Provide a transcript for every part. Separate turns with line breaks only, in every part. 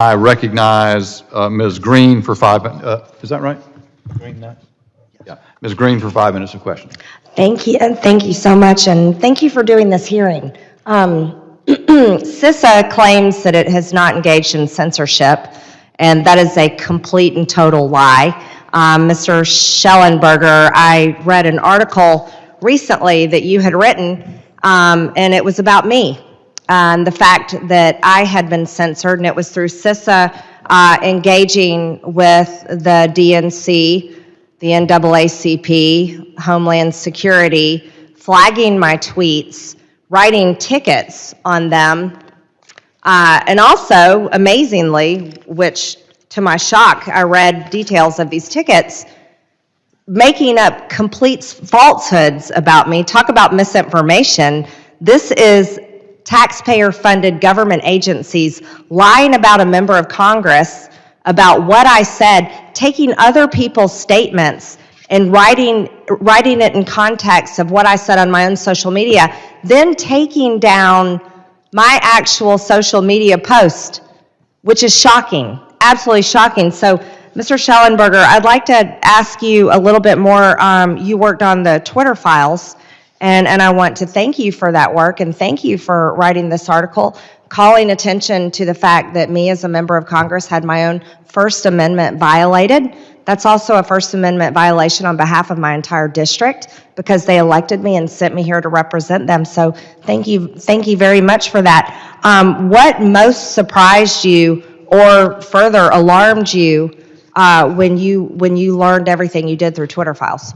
I recognize Ms. Greene for 5 minutes. Is that right? Greene next? Yeah. Ms. Greene for 5 minutes of questions.
Thank you, and thank you so much, and thank you for doing this hearing. CISA claims that it has not engaged in censorship, and that is a complete and total lie. Mr. Schellenberger, I read an article recently that you had written, and it was about me, and the fact that I had been censored, and it was through CISA engaging with the DNC, the NAACP, Homeland Security, flagging my tweets, writing tickets on them, and also, amazingly, which to my shock, I read details of these tickets, making up complete falsehoods about me. Talk about misinformation. This is taxpayer-funded government agencies lying about a member of Congress, about what I said, taking other people's statements and writing it in context of what I said on my own social media, then taking down my actual social media post, which is shocking, absolutely shocking. So, Mr. Schellenberger, I'd like to ask you a little bit more. You worked on the Twitter files, and I want to thank you for that work, and thank you for writing this article, calling attention to the fact that me as a member of Congress had my own First Amendment violated. That's also a First Amendment violation on behalf of my entire district, because they elected me and sent me here to represent them. So thank you very much for that. What most surprised you or further alarmed you when you learned everything you did through Twitter files?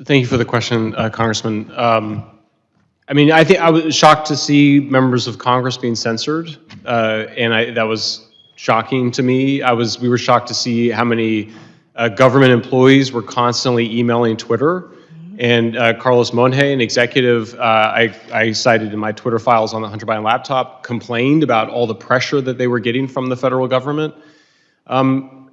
Thank you for the question, Congressman. I mean, I think I was shocked to see members of Congress being censored, and that was shocking to me. We were shocked to see how many government employees were constantly emailing Twitter. And Carlos Monge, an executive I cited in my Twitter files on the Hunter Biden laptop, complained about all the pressure that they were getting from the federal government.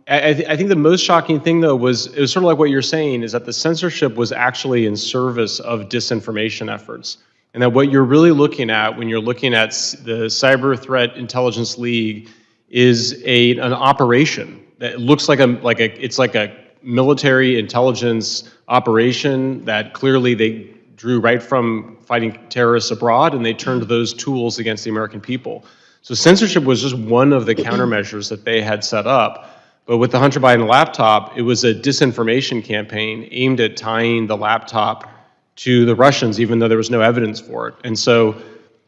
I think the most shocking thing, though, was it was sort of like what you're saying, is that the censorship was actually in service of disinformation efforts. And that what you're really looking at when you're looking at the Cyber Threat Intelligence League is an operation that looks like it's like a military intelligence operation that clearly they drew right from fighting terrorists abroad, and they turned those tools against the American people. So censorship was just one of the countermeasures that they had set up. But with the Hunter Biden laptop, it was a disinformation campaign aimed at tying the laptop to the Russians, even though there was no evidence for it. And so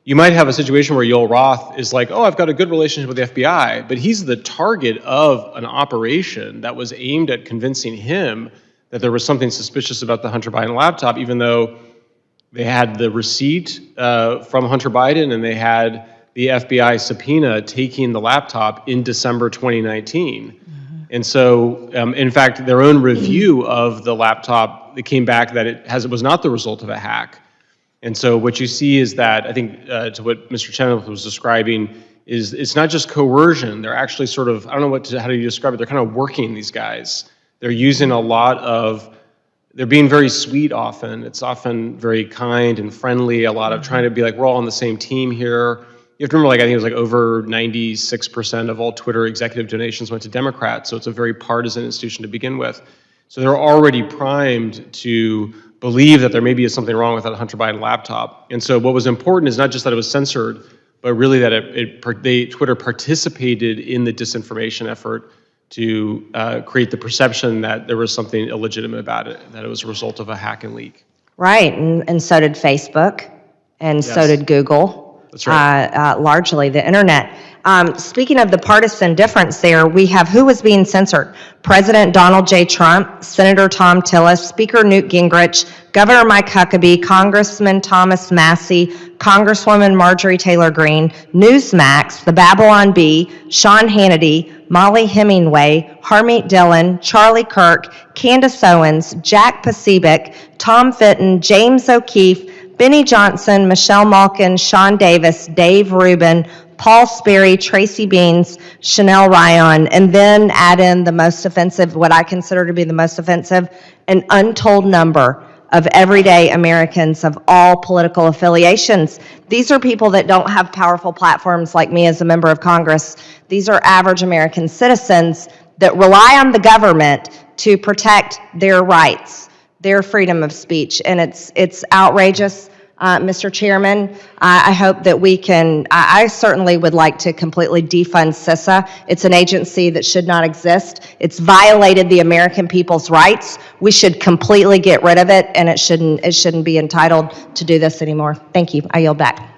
you might have a situation where Yoel Roth is like, oh, I've got a good relationship with the FBI, but he's the target of an operation that was aimed at convincing him that there was something suspicious about the Hunter Biden laptop, even though they had the receipt from Hunter Biden and they had the FBI subpoena taking the laptop in December 2019. And so, in fact, their own review of the laptop, it came back that it was not the result of a hack. And so what you see is that, I think, to what Mr. Chenoweth was describing, is it's not just coercion. They're actually sort of, I don't know how do you describe it, they're kind of working these guys. They're using a lot of, they're being very sweet often. It's often very kind and friendly, a lot of trying to be like, we're all on the same team here. You have to remember, I think it was over 96% of all Twitter executive donations went to Democrats, so it's a very partisan institution to begin with. So they're already primed to believe that there maybe is something wrong with that Hunter Biden laptop. And so what was important is not just that it was censored, but really that Twitter participated in the disinformation effort to create the perception that there was something illegitimate about it, that it was a result of a hack and leak.
Right, and so did Facebook, and so did Google.
That's right.
Largely the internet. Speaking of the partisan difference there, we have who was being censored. President Donald J. Trump, Senator Thom Tillis, Speaker Newt Gingrich, Governor Mike Huckabee, Congressman Thomas Massie, Congresswoman Marjorie Taylor Greene, Newsmax, the Babylon Bee, Sean Hannity, Molly Hemingway, Harmeet Dillon, Charlie Kirk, Candace Owens, Jack Pacific, Tom Fitton, James O'Keefe, Benny Johnson, Michelle Malkin, Sean Davis, Dave Rubin, Paul Sperry, Tracy Beans, Chanel Ryan, and then add in the most offensive, what I consider to be the most offensive, an untold number of everyday Americans of all political affiliations. These are people that don't have powerful platforms like me as a member of Congress. These are average American citizens that rely on the government to protect their rights, their freedom of speech, and it's outrageous. Mr. Chairman, I hope that we can, I certainly would like to completely defund CISA. It's an agency that should not exist. It's violated the American people's rights. We should completely get rid of it, and it shouldn't be entitled to do this anymore. Thank you. I yield back.